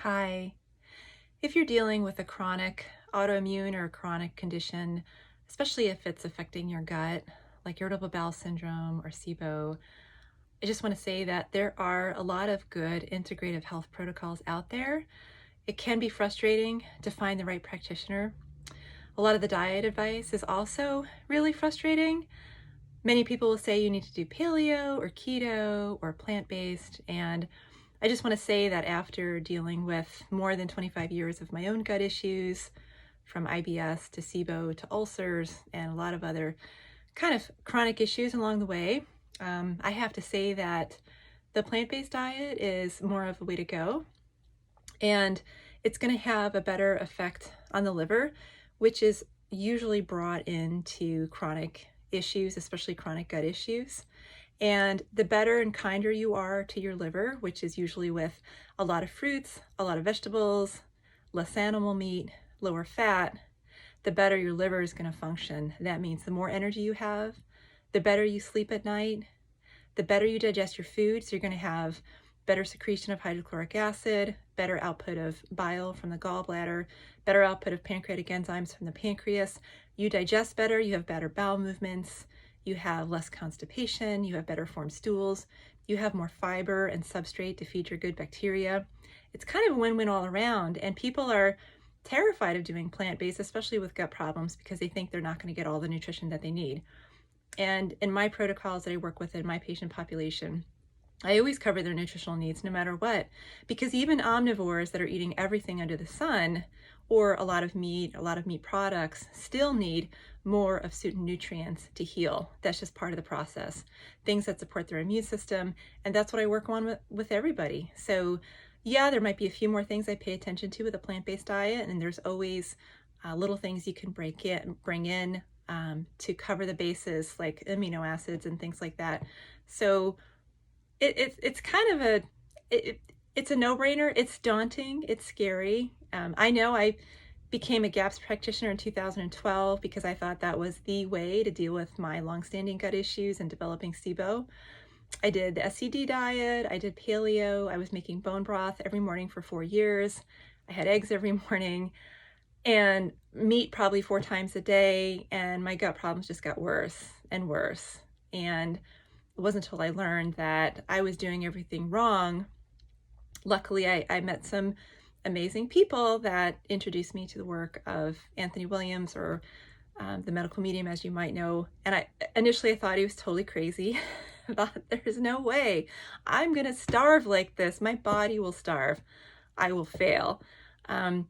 Hi. If you're dealing with a chronic autoimmune or a chronic condition, especially if it's affecting your gut, like irritable bowel syndrome or SIBO, I just want to say that there are a lot of good integrative health protocols out there. It can be frustrating to find the right practitioner. A lot of the diet advice is also really frustrating. Many people will say you need to do paleo or keto or plant-based, and I just want to say that after dealing with more than 25 years of my own gut issues, from IBS to SIBO to ulcers and a lot of other kind of chronic issues along the way, I have to say that the plant-based diet is more of a way to go, and it's going to have a better effect on the liver, which is usually brought into chronic issues, especially chronic gut issues. And the better and kinder you are to your liver, which is usually with a lot of fruits, a lot of vegetables, less animal meat, lower fat, the better your liver is going to function. That means the more energy you have, the better you sleep at night, the better you digest your food. So you're going to have better secretion of hydrochloric acid, better output of bile from the gallbladder, better output of pancreatic enzymes from the pancreas. You digest better, you have better bowel movements, you have less constipation, you have better formed stools, you have more fiber and substrate to feed your good bacteria. It's kind of a win-win all around, and people are terrified of doing plant-based, especially with gut problems, because they think they're not going to get all the nutrition that they need. And in my protocols that I work with in my patient population, I always cover their nutritional needs no matter what, because even omnivores that are eating everything under the sun, or a lot of meat products, still need more of certain nutrients to heal. That's just part of the process. Things that support their immune system, and that's what I work on with everybody. So yeah, there might be a few more things I pay attention to with a plant-based diet, and there's always little things you can bring in to cover the bases, like amino acids and things like that. So it's kind of it's a no-brainer. It's daunting. It's scary. I know I became a GAPS practitioner in 2012 because I thought that was the way to deal with my longstanding gut issues and developing SIBO. I did the SCD diet. I did paleo. I was making bone broth every morning for 4 years. I had eggs every morning and meat probably 4 times a day. And my gut problems just got worse and worse. And it wasn't until I learned that I was doing everything wrong. Luckily, I met some amazing people that introduced me to the work of Anthony Williams, or the medical medium, as you might know. And initially I thought he was totally crazy. I thought, there's no way I'm gonna starve like this. My body will starve. I will fail. But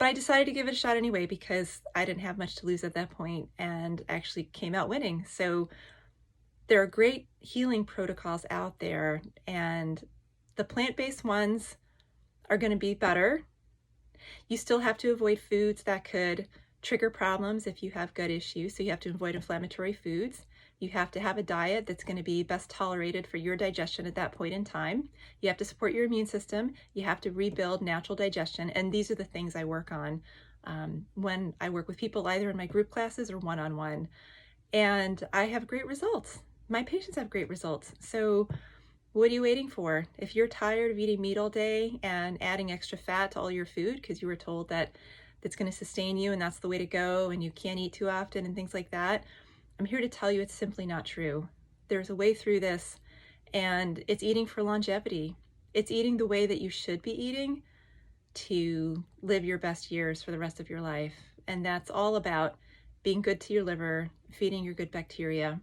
I decided to give it a shot anyway because I didn't have much to lose at that point and actually came out winning. So there are great healing protocols out there, and the plant-based ones are going to be better. You still have to avoid foods that could trigger problems if you have gut issues, so you have to avoid inflammatory foods. You have to have a diet that's going to be best tolerated for your digestion at that point in time. You have to support your immune system. You have to rebuild natural digestion, and these are the things I work on when I work with people, either in my group classes or one-on-one. And I have great results. My patients have great results. So what are you waiting for? If you're tired of eating meat all day and adding extra fat to all your food because you were told that that's going to sustain you and that's the way to go and you can't eat too often and things like that, I'm here to tell you it's simply not true. There's a way through this, and it's eating for longevity. It's eating the way that you should be eating to live your best years for the rest of your life. And that's all about being good to your liver, feeding your good bacteria.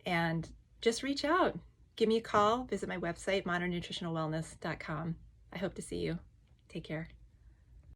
And just reach out. Give me a call. Visit my website, modernnutritionalwellness.com. I hope to see you. Take care.